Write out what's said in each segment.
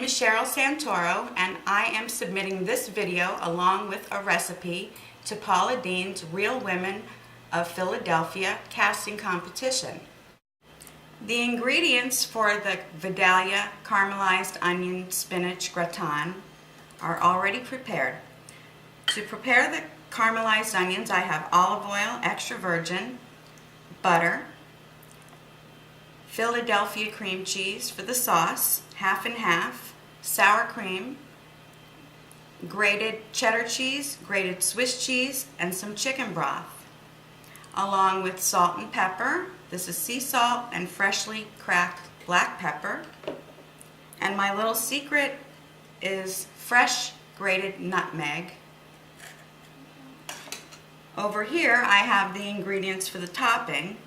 is Sheryl Santoro, and I am submitting this video along with a recipe to Paula Deen's Real Women of Philadelphia casting competition. The ingredients for the Vidalia caramelized onion spinach gratin are already prepared. To prepare the caramelized onions, I have olive oil, extra virgin, butter, Philadelphia cream cheese for the sauce, half and half, sour cream, grated cheddar cheese, grated Swiss cheese, and some chicken broth, along with salt and pepper. This is sea salt and freshly cracked black pepper. And my little secret is fresh grated nutmeg. Over here I have the ingredients for the topping.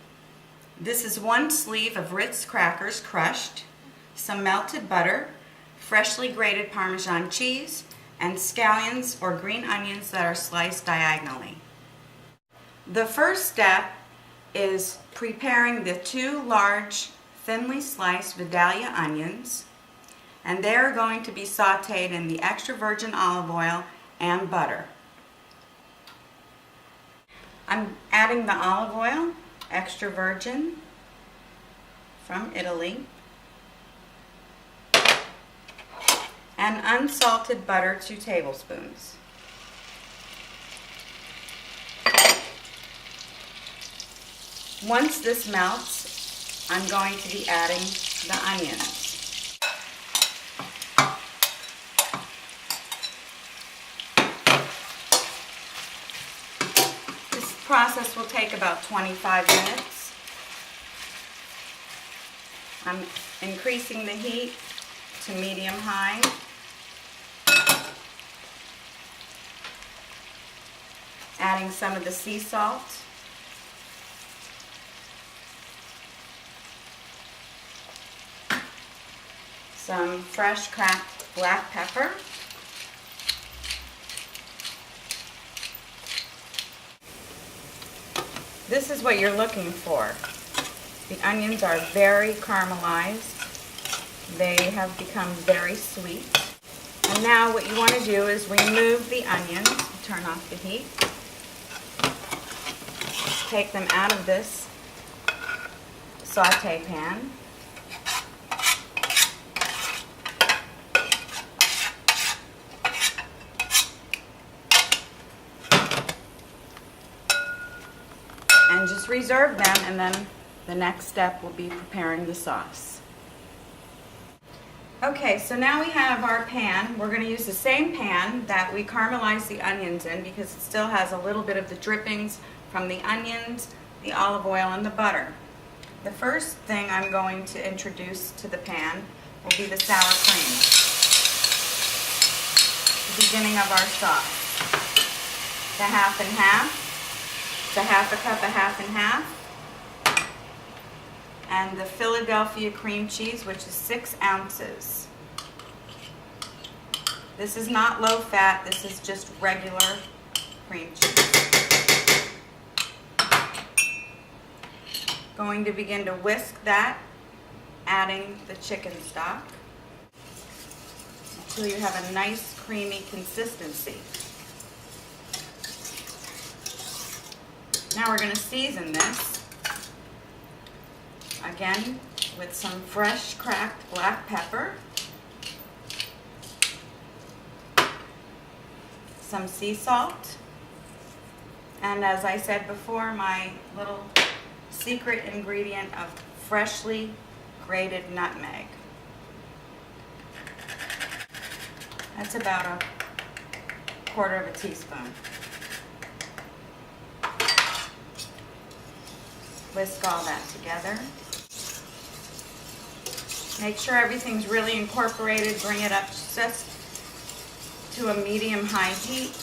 This is 1 sleeve of Ritz crackers crushed, some melted butter, freshly grated Parmesan cheese, and scallions or green onions that are sliced diagonally. The first step is preparing the 2 large, thinly sliced Vidalia onions, and they are going to be sauteed in the extra virgin olive oil and butter. I'm adding the olive oil, extra virgin from Italy, and unsalted butter, 2 tablespoons. Once this melts, I'm going to be adding the onions. This process will take about 25 minutes. I'm increasing the heat to medium-high. Adding some of the sea salt. Some fresh cracked black pepper. This is what you're looking for. The onions are very caramelized. They have become very sweet. And now what you want to do is remove the onions. Turn off the heat. Take them out of this saute pan. And just reserve them, and then the next step will be preparing the sauce. Okay, so now we have our pan. We're going to use the same pan that we caramelized the onions in because it still has a little bit of the drippings from the onions, the olive oil, and the butter. The first thing I'm going to introduce to the pan will be the sour cream, the beginning of our sauce. The half and half. It's a half a cup of half and half. And the Philadelphia cream cheese, which is 6 ounces. This is not low fat, this is just regular cream cheese. Going to begin to whisk that, adding the chicken stock until you have a nice creamy consistency. Now we're going to season this, again, with some fresh cracked black pepper, some sea salt, and as I said before, my little secret ingredient of freshly grated nutmeg. That's about a 1/4 teaspoon. Whisk all that together. Make sure everything's really incorporated. Bring it up just to a medium-high heat.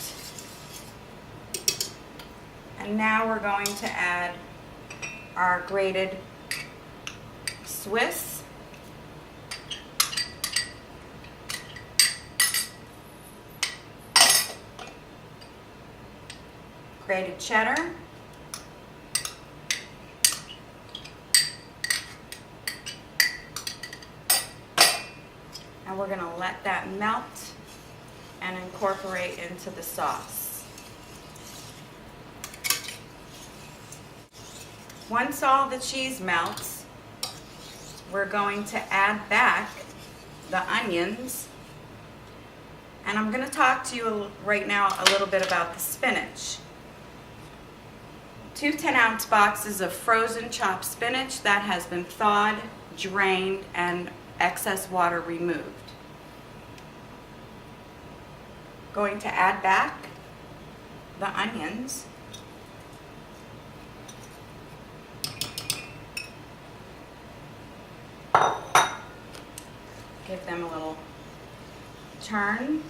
And now we're going to add our grated Swiss, grated cheddar, And we're going to let that melt and incorporate into the sauce. Once all the cheese melts, we're going to add back the onions. And I'm going to talk to you right now a little bit about the spinach. 2 10-ounce boxes of frozen chopped spinach that has been thawed, drained, and excess water removed. Going to add back the onions. Give them a little turn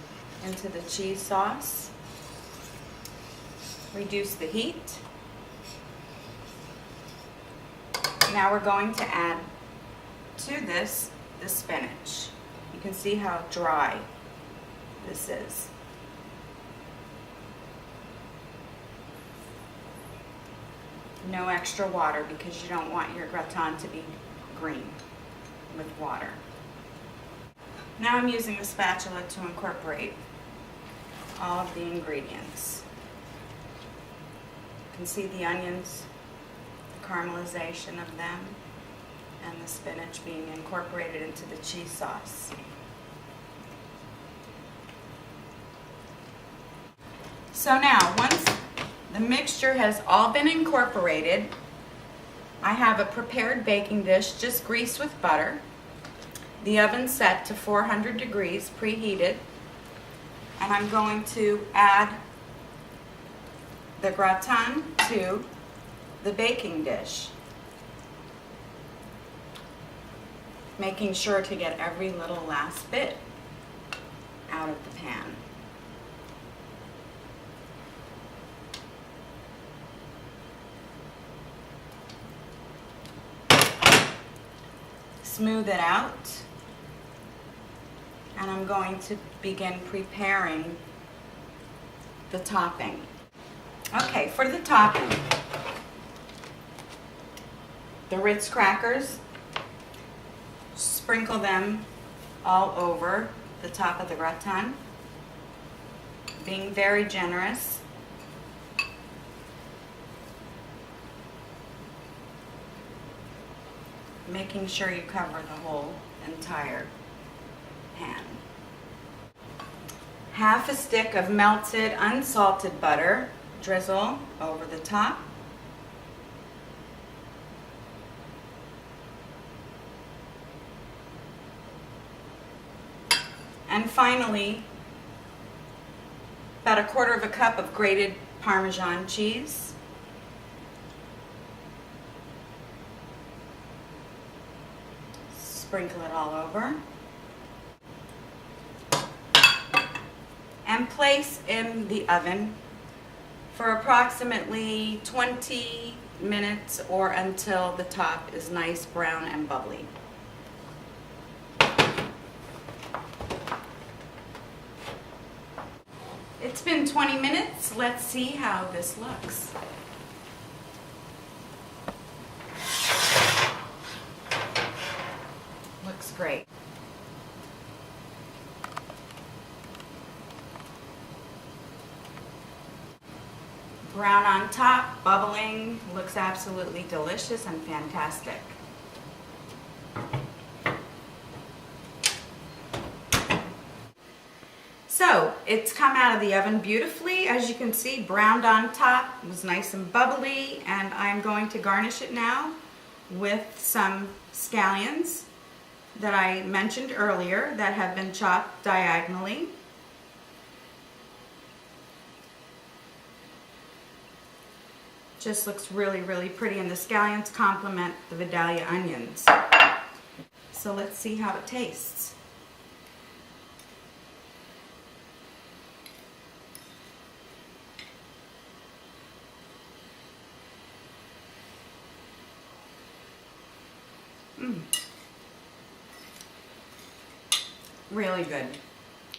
into the cheese sauce. Reduce the heat. Now we're going to add to this the spinach. You can see how dry this is. No extra water because you don't want your gratin to be green with water. Now I'm using the spatula to incorporate all of the ingredients. You can see the onions, the caramelization of them, and the spinach being incorporated into the cheese sauce. So now, once the mixture has all been incorporated, I have a prepared baking dish just greased with butter. The oven set to 400 degrees, preheated, and I'm going to add the gratin to the baking dish, making sure to get every little last bit out of the pan. Smooth it out, and I'm going to begin preparing the topping. Okay, for the topping, the Ritz crackers, sprinkle them all over the top of the gratin, being very generous. Making sure you cover the whole entire pan. Half a stick of melted unsalted butter, drizzle over the top. And finally, about 1/4 cup of grated Parmesan cheese. Sprinkle it all over. And place in the oven for approximately 20 minutes or until the top is nice brown and bubbly. It's been 20 minutes. Let's see how this looks. Looks great. Brown on top, bubbling, looks absolutely delicious and fantastic. So it's come out of the oven beautifully. As you can see, browned on top, it was nice and bubbly, and I'm going to garnish it now with some scallions that I mentioned earlier that have been chopped diagonally. Just looks really, really pretty, and the scallions complement the Vidalia onions. So let's see how it tastes. Really good.